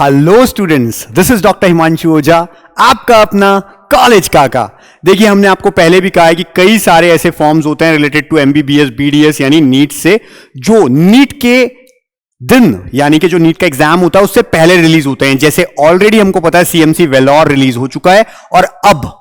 Hello students, this is doctor Himanshu Ojha, आपका अपना college काका। देखिए, हमने आपको पहले भी कहा है कि कई सारे ऐसे फॉर्म्स होते हैं रिलेटेड टू एमबीबीएस बीडीएस यानी नीट से, जो नीट के दिन यानी कि जो नीट का एग्जाम होता है उससे पहले रिलीज होते हैं। जैसे ऑलरेडी हमको पता है सीएमसी वेलोर रिलीज हो चुका है और अब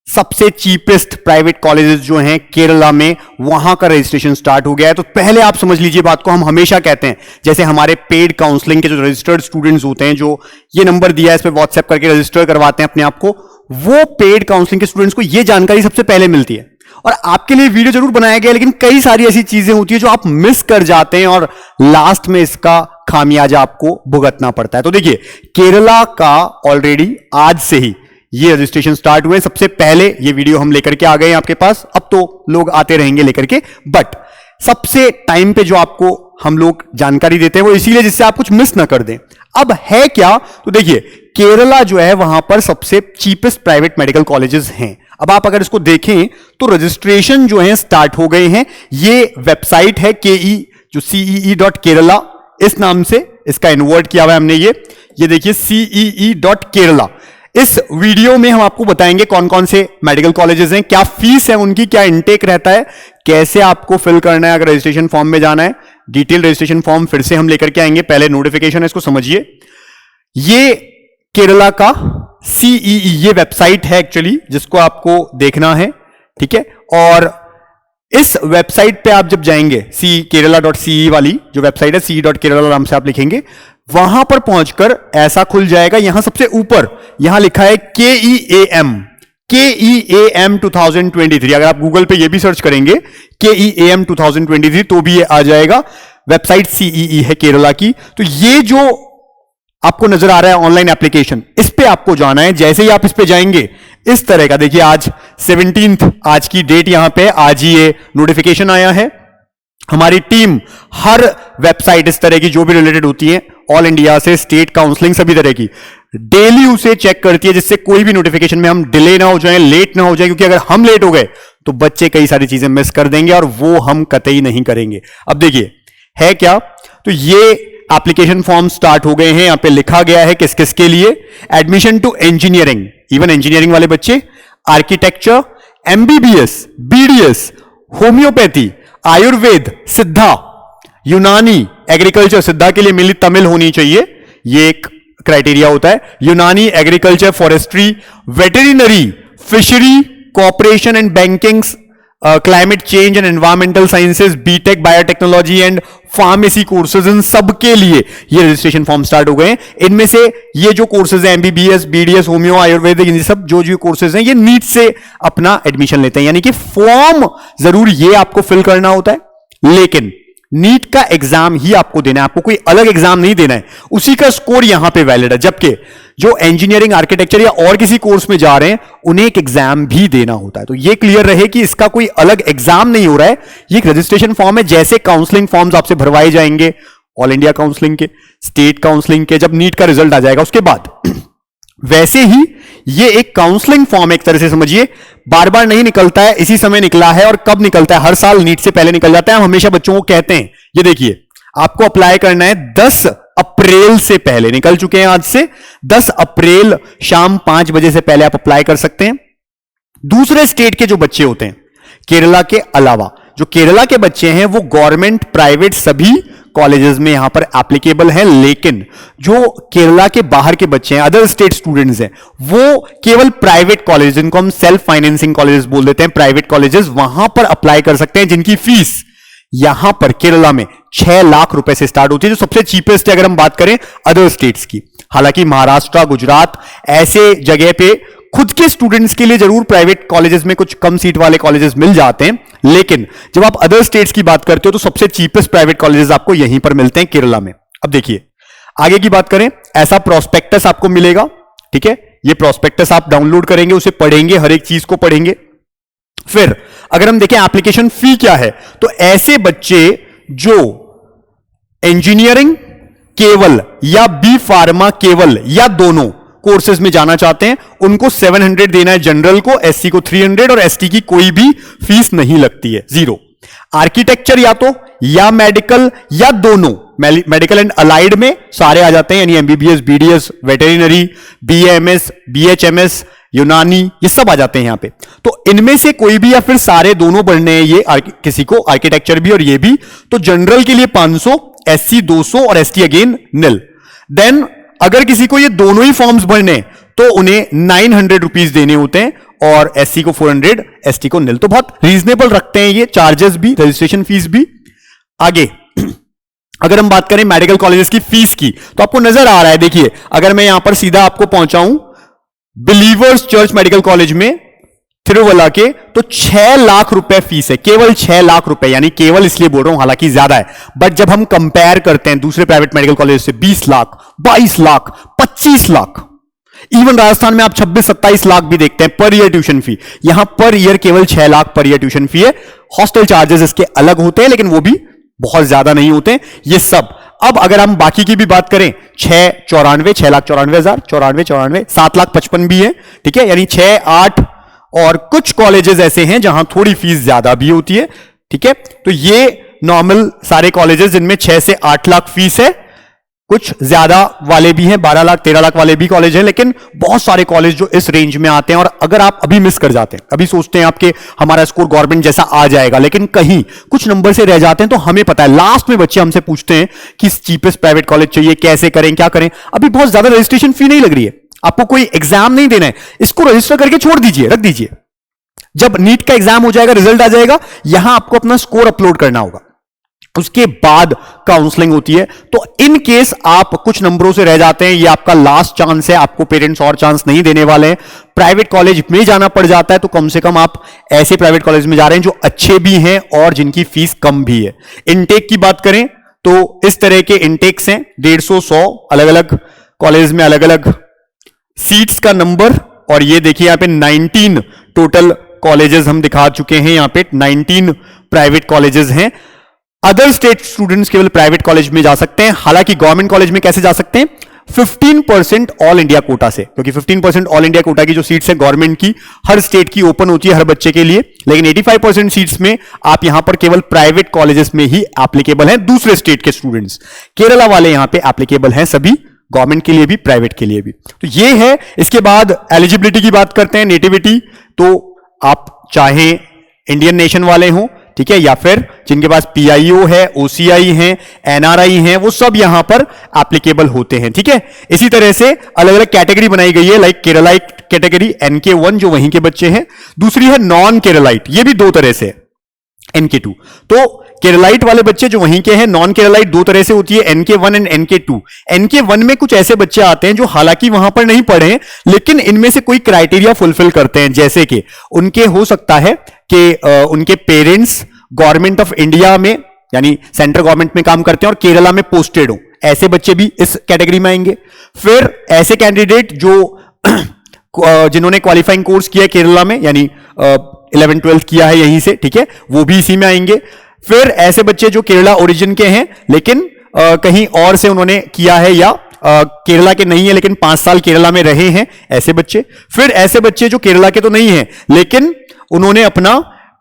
सबसे चीपेस्ट प्राइवेट कॉलेजेस जो हैं केरला में, वहां का रजिस्ट्रेशन स्टार्ट हो गया है। तो पहले आप समझ लीजिए बात को, हम हमेशा कहते हैं जैसे हमारे पेड काउंसलिंग के जो रजिस्टर्ड स्टूडेंट्स होते हैं, जो ये नंबर दिया है इस पे व्हाट्सएप करके रजिस्टर करवाते हैं अपने आप को, वो पेड काउंसलिंग के स्टूडेंट्स को ये जानकारी सबसे पहले मिलती है। और आपके लिए वीडियो जरूर बनाया गया है, लेकिन कई सारी ऐसी चीजें होती है जो आप मिस कर जाते हैं और लास्ट में इसका खामियाजा आपको भुगतना पड़ता है। तो देखिए, केरला का ऑलरेडी आज से ही ये रजिस्ट्रेशन स्टार्ट हुए। सबसे पहले ये वीडियो हम लेकर के आ गए हैं आपके पास, अब तो लोग आते रहेंगे लेकर के, बट सबसे टाइम पे जो आपको हम लोग जानकारी देते हैं वो इसीलिए जिससे आप कुछ मिस ना कर दें। अब है क्या, तो देखिए, केरला जो है वहां पर सबसे चीपेस्ट प्राइवेट मेडिकल कॉलेजेस हैं। अब आप अगर इसको देखें तो रजिस्ट्रेशन जो है स्टार्ट हो गए हैं। ये वेबसाइट है केई, जो CEE.Kerala इस नाम से इसका इन्वर्ट किया हुआ है हमने। ये देखिए CEE.Kerala। इस वीडियो में हम आपको बताएंगे कौन कौन से मेडिकल कॉलेजेस हैं, क्या फीस है उनकी, क्या इनटेक रहता है, कैसे आपको फिल करना है अगर रजिस्ट्रेशन फॉर्म में जाना है। डिटेल रजिस्ट्रेशन फॉर्म फिर से हम लेकर के आएंगे, पहले नोटिफिकेशन है इसको समझिए। ये केरला का CEE ये वेबसाइट है एक्चुअली, जिसको आपको देखना है, ठीक है। और इस वेबसाइट पे आप जब जाएंगे, kerala.ce वाली जो वेबसाइट है, CE.Kerala नाम से आप लिखेंगे, वहां पर पहुंचकर ऐसा खुल जाएगा। यहां सबसे ऊपर यहां लिखा है KEAM 2023। अगर आप गूगल पे ये भी सर्च करेंगे KEAM 2023 तो भी ये आ जाएगा। वेबसाइट CEE है केरला की। तो ये जो आपको नजर आ रहा है ऑनलाइन एप्लीकेशन, इस पे आपको जाना है। जैसे ही आप इस पे जाएंगे, इस तरह का देखिए, आज 17 आज की डेट, यहां पे आज ही ये नोटिफिकेशन आया है। हमारी टीम हर वेबसाइट इस तरह की जो भी रिलेटेड होती है ऑल इंडिया से, स्टेट काउंसलिंग सभी तरह की, डेली उसे चेक करती है, जिससे कोई भी नोटिफिकेशन में हम डिले ना हो जाए, लेट ना हो जाए। क्योंकि अगर हम लेट हो गए तो बच्चे कई सारी चीजें मिस कर देंगे और वो हम कतई नहीं करेंगे। अब देखिए है क्या, तो ये एप्लीकेशन फॉर्म स्टार्ट हो गए हैं। यहां पे लिखा गया है किस किस के लिए, admission to engineering, even engineering वाले बच्चे, architecture, MBBS, BDS, homeopathy, Ayurveda, Siddha, Unani, agriculture, सिद्धा के लिए मेनली तमिल होनी चाहिए, ये एक क्राइटेरिया होता है, Unani, agriculture, forestry, veterinary, fishery, cooperation and banking, climate change and environmental sciences, BTech, biotechnology and pharmacy courses, इन सब के लिए ये रजिस्ट्रेशन फॉर्म स्टार्ट हो गए हैं। इनमें से ये जो कोर्सेज हैं MBBS, BDS, होम्यो, आयुर्वेदिक, इन सब जो कोर्सेज हैं, ये नीट से अपना एडमिशन लेते हैं। यानी कि फॉर्म जरूर ये आपको फिल करना होता है, लेकिन नीट का एग्जाम ही आपको देना है, आपको कोई अलग एग्जाम नहीं देना है, उसी का स्कोर यहां पे वैलिड है। जबकि जो इंजीनियरिंग, आर्किटेक्चर या और किसी कोर्स में जा रहे हैं, उन्हें एक एग्जाम भी देना होता है। तो ये क्लियर रहे कि इसका कोई अलग एग्जाम नहीं हो रहा है, ये एक रजिस्ट्रेशन फॉर्म है। जैसे काउंसलिंग फॉर्म्स आपसे भरवाए जाएंगे ऑल इंडिया काउंसलिंग के, स्टेट काउंसलिंग के, जब नीट का रिजल्ट आ जाएगा उसके बाद, वैसे ही ये एक काउंसलिंग फॉर्म एक तरह से समझिए, बार बार नहीं निकलता है, इसी समय निकला है। और कब निकलता है, हर साल नीट से पहले निकल जाता है। हम हमेशा बच्चों को कहते हैं, ये देखिए, आपको अप्लाई करना है 10 अप्रैल से पहले, निकल चुके हैं आज से, 10 अप्रैल शाम 5 बजे से पहले आप अप्लाई कर सकते हैं। दूसरे स्टेट के जो बच्चे होते हैं, केरला के अलावा जो केरला के बच्चे हैं, वो गवर्नमेंट, प्राइवेट सभी कॉलेजेस में यहां पर एप्लीकेबल है। लेकिन जो केरला के बाहर के बच्चे हैं, अदर स्टेट स्टूडेंट्स हैं, वो केवल प्राइवेट कॉलेज, जिनको हम सेल्फ फाइनेंसिंग कॉलेजेस बोल देते हैं, प्राइवेट कॉलेजेस, वहां पर अप्लाई कर सकते हैं, जिनकी फीस यहां पर केरला में 6 लाख रुपए से स्टार्ट होती है, जो सबसे चीपेस्ट है अगर हम बात करें अदर स्टेट्स की। हालांकि महाराष्ट्र, गुजरात ऐसे जगह पे खुद के स्टूडेंट्स के लिए जरूर प्राइवेट कॉलेजेस में कुछ कम सीट वाले कॉलेजेस मिल जाते हैं, लेकिन जब आप अदर स्टेट्स की बात करते हो तो सबसे चीपेस्ट प्राइवेट कॉलेजेस आपको यहीं पर मिलते हैं केरला में। अब देखिए आगे की बात करें, ऐसा प्रोस्पेक्टस आपको मिलेगा, ठीक है। ये प्रोस्पेक्टस आप डाउनलोड करेंगे, उसे पढ़ेंगे, हर एक चीज को पढ़ेंगे। फिर अगर हम देखें एप्लीकेशन फी क्या है, तो ऐसे बच्चे जो इंजीनियरिंग केवल या बी फार्मा केवल या दोनों कोर्सेज में जाना चाहते हैं, उनको 700 देना है जनरल को, SC को 300 और ST की कोई भी फीस नहीं लगती है, 0। आर्किटेक्चर या तो या मेडिकल या दोनों, मेडिकल एंड अलाइड में सारे आ जाते हैं, यानी MBBS, BDS, veterinary, BAMS, BHMS, यूनानी, ये सब आ जाते हैं यहां पे। तो इनमें से कोई भी या फिर सारे दोनों पढ़ने हैं, ये किसी को आर्किटेक्चर भी और ये भी। तो जनरल के लिए 500, एससी 200 और एसटी अगेन निल। देन अगर किसी को ये दोनों ही फॉर्म्स भरने तो उन्हें 900 रुपीज देने होते हैं, और एससी को 400, एसटी को निल। तो बहुत रीजनेबल रखते हैं ये चार्जेस भी, रजिस्ट्रेशन फीस भी। आगे अगर हम बात करें मेडिकल कॉलेजेस की फीस की, तो आपको नजर आ रहा है, देखिए अगर मैं यहां पर सीधा आपको पहुंचाऊं बिलीवर्स चर्च मेडिकल कॉलेज में तिरुवल्ला के, तो 6 लाख रुपए फीस है, केवल 6 लाख रुपए। यानी केवल इसलिए बोल रहा हूं, हालांकि ज्यादा है, बट जब हम कंपेयर करते हैं दूसरे प्राइवेट मेडिकल कॉलेज से 20 लाख, 22 लाख, 25 लाख, इवन राजस्थान में आप 26-27 लाख भी देखते हैं पर ईयर ट्यूशन फी। यहां पर ईयर केवल 6 lakh per year tuition fee है। हॉस्टल चार्जेस इसके अलग होते हैं, लेकिन वो भी बहुत ज्यादा नहीं होते ये सब। अब अगर हम बाकी की भी बात करें, 6,94,000, 94, 7,55,000 भी है, ठीक है, यानी 6, 8, और कुछ कॉलेजेस ऐसे हैं जहां थोड़ी फीस ज्यादा भी होती है, ठीक है। तो ये नॉर्मल सारे कॉलेजेस जिनमें 6 से 8 लाख फीस है, कुछ ज्यादा वाले भी हैं, 12 लाख 13 लाख वाले भी कॉलेज हैं, लेकिन बहुत सारे कॉलेज जो इस रेंज में आते हैं। और अगर आप अभी मिस कर जाते हैं, अभी सोचते हैं आपके हमारा स्कोर गवर्नमेंट जैसा आ जाएगा, लेकिन कहीं कुछ नंबर से रह जाते हैं, तो हमें पता है लास्ट में बच्चे हमसे पूछते हैं कि चीपेस्ट प्राइवेट कॉलेज चाहिए, कैसे करें, क्या करें। अभी बहुत ज्यादा रजिस्ट्रेशन फी नहीं लग रही है, आपको कोई एग्जाम नहीं देना है, इसको रजिस्टर करके छोड़ दीजिए, रख दीजिए। जब नीट का एग्जाम हो जाएगा, रिजल्ट आ जाएगा, यहां आपको अपना स्कोर अपलोड करना होगा, उसके बाद काउंसलिंग होती है। तो इन केस आप कुछ नंबरों से रह जाते हैं, ये आपका लास्ट चांस है, आपको पेरेंट्स और चांस नहीं देने वाले हैं। प्राइवेट कॉलेज में जाना पड़ जाता है, तो कम से कम आप ऐसे प्राइवेट कॉलेज में जा रहे हैं जो अच्छे भी हैं और जिनकी फीस कम भी है। इनटेक की बात करें तो इस तरह के इनटेक्स हैं, 150, 100 अलग अलग कॉलेज में अलग अलग सीट्स का नंबर। और ये देखिए यहां पे 19 टोटल कॉलेजेस हम दिखा चुके हैं, यहां पे 19 प्राइवेट कॉलेजेस हैं। अदर स्टेट स्टूडेंट्स केवल प्राइवेट कॉलेज में जा सकते हैं, हालांकि गवर्नमेंट कॉलेज में कैसे जा सकते हैं, 15% ऑल इंडिया कोटा से, क्योंकि 15% ऑल इंडिया कोटा की जो सीट्स है गवर्नमेंट की हर स्टेट की ओपन होती है हर बच्चे के लिए, लेकिन 85% सीट्स में आप यहां पर केवल प्राइवेट कॉलेजेस में ही एप्लीकेबल हैं दूसरे स्टेट के स्टूडेंट्स। केरला वाले यहां पे एप्लीकेबल हैं सभी, गवर्नमेंट के लिए भी प्राइवेट के लिए भी। तो ये है। इसके बाद एलिजिबिलिटी की बात करते हैं, नेटिविटी। तो आप चाहे इंडियन नेशन वाले हों, ठीक है, या फिर जिनके पास पीआईओ है, ओसीआई है, एनआरआई है, वो सब यहां पर एप्लीकेबल होते हैं, ठीक है। इसी तरह से अलग अलग कैटेगरी बनाई गई है, लाइक केरलाइट कैटेगरी NK1 जो वहीं के बच्चे हैं, दूसरी है नॉन केरलाइट, ये भी दो तरह से NK2। तो केरलाइट वाले बच्चे जो वहीं के हैं, नॉन केरलाइट दो तरह से होती है, NK1 एंड NK2। NK1 में कुछ ऐसे बच्चे आते हैं जो हालांकि वहां पर नहीं पढ़े, लेकिन इनमें से कोई क्राइटेरिया फुलफिल करते हैं, जैसे कि उनके हो सकता है कि उनके पेरेंट्स गवर्नमेंट ऑफ इंडिया में यानी सेंट्रल गवर्नमेंट में काम करते हैं और केरला में पोस्टेड हो, ऐसे बच्चे भी इस कैटेगरी में आएंगे। फिर ऐसे कैंडिडेट जो जिन्होंने क्वालिफाइंग कोर्स किया है केरला में, यानी 11-12 किया है यहीं से, ठीक है, वो भी इसी में आएंगे। फिर ऐसे बच्चे जो केरला ओरिजिन के हैं लेकिन कहीं और से उन्होंने किया है, या केरला के नहीं है लेकिन 5 साल केरला में रहे हैं, ऐसे बच्चे। फिर ऐसे बच्चे जो केरला के तो नहीं है लेकिन उन्होंने अपना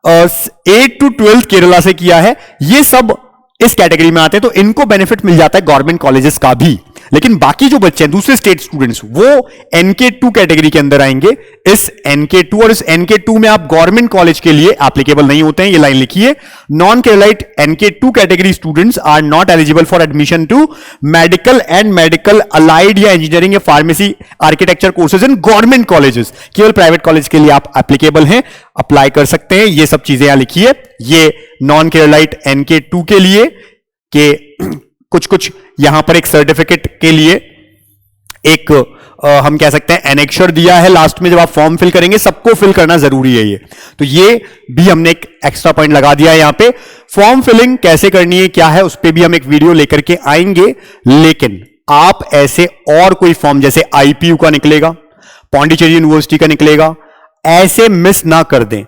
8 to 12 केरला से किया है, ये सब इस कैटेगरी में आते हैं। तो इनको बेनिफिट मिल जाता है गवर्नमेंट कॉलेजेस का भी। लेकिन बाकी जो बच्चे हैं दूसरे स्टेट स्टूडेंट्स, वो NK2 कैटेगरी के अंदर आएंगे। इस NK2 और इस NK2 में आप गवर्नमेंट कॉलेज के लिए एप्लीकेबल नहीं होते हैं, ये लाइन लिखिए। Non Keralite NK2 category students are not eligible for admission to medical and medical allied या इंजीनियरिंग या pharmacy architecture courses in government colleges. केवल प्राइवेट कॉलेज के लिए आप एप्लीकेबल हैं, अप्लाई कर सकते हैं। ये सब चीजें यहां लिखिए। ये नॉन केरलाइट NK2 के लिए के कुछ यहां पर एक सर्टिफिकेट के लिए एक हम कह सकते हैं एनेक्शर दिया है लास्ट में, जब आप फॉर्म फिल करेंगे सबको फिल करना जरूरी है ये, तो ये भी हमने एक एक्स्ट्रा पॉइंट लगा दिया है यहां पे। फॉर्म फिलिंग कैसे करनी है, क्या है, उस पर भी हम एक वीडियो लेकर के आएंगे। लेकिन आप ऐसे और कोई फॉर्म जैसे IPU का निकलेगा, पौंडीचेरी यूनिवर्सिटी का निकलेगा, ऐसे मिस ना कर दें।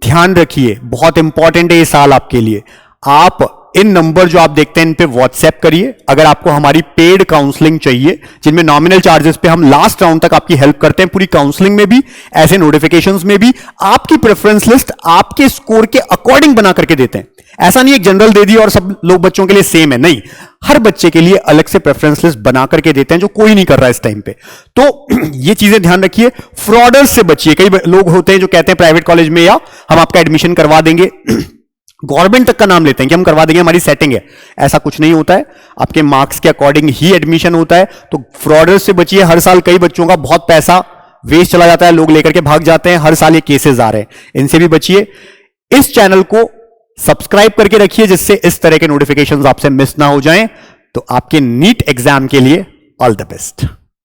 ध्यान रखिए, बहुत इंपॉर्टेंट है ये साल आपके लिए। आप इन नंबर जो आप देखते हैं इन पे व्हाट्सएप करिए। अगर आपको हमारी पेड काउंसलिंग चाहिए, जिनमें नॉमिनल चार्जेस पे हम लास्ट राउंड तक आपकी हेल्प करते हैं, पूरी काउंसलिंग में भी, ऐसे नोटिफिकेशंस में भी, आपकी प्रेफरेंस लिस्ट आपके स्कोर के अकॉर्डिंग बना करके देते हैं। ऐसा नहीं एक जनरल दे दी और सब लोग बच्चों के लिए सेम है, नहीं, हर बच्चे के लिए अलग से प्रेफरेंस लिस्ट बना करके देते हैं, जो कोई नहीं कर रहा है इस टाइम पे। तो ये चीजें ध्यान रखिए, फ्रॉडर्स से बचिए। कई लोग होते हैं जो कहते हैं प्राइवेट कॉलेज में या हम आपका एडमिशन करवा देंगे, गवर्नमेंट तक का नाम लेते हैं कि हम करवा देंगे, हमारी सेटिंग है। ऐसा कुछ नहीं होता है, आपके मार्क्स के अकॉर्डिंग ही एडमिशन होता है। तो फ्रॉडर्स से बचिए। हर साल कई बच्चों का बहुत पैसा वेस्ट चला जाता है, लोग लेकर के भाग जाते हैं, हर साल ये केसेस आ रहे हैं, इनसे भी बचिए। इस चैनल को सब्सक्राइब करके रखिए जिससे इस तरह के नोटिफिकेशंस आपसे मिस ना हो जाएं। तो आपके नीट एग्जाम के लिए ऑल द बेस्ट।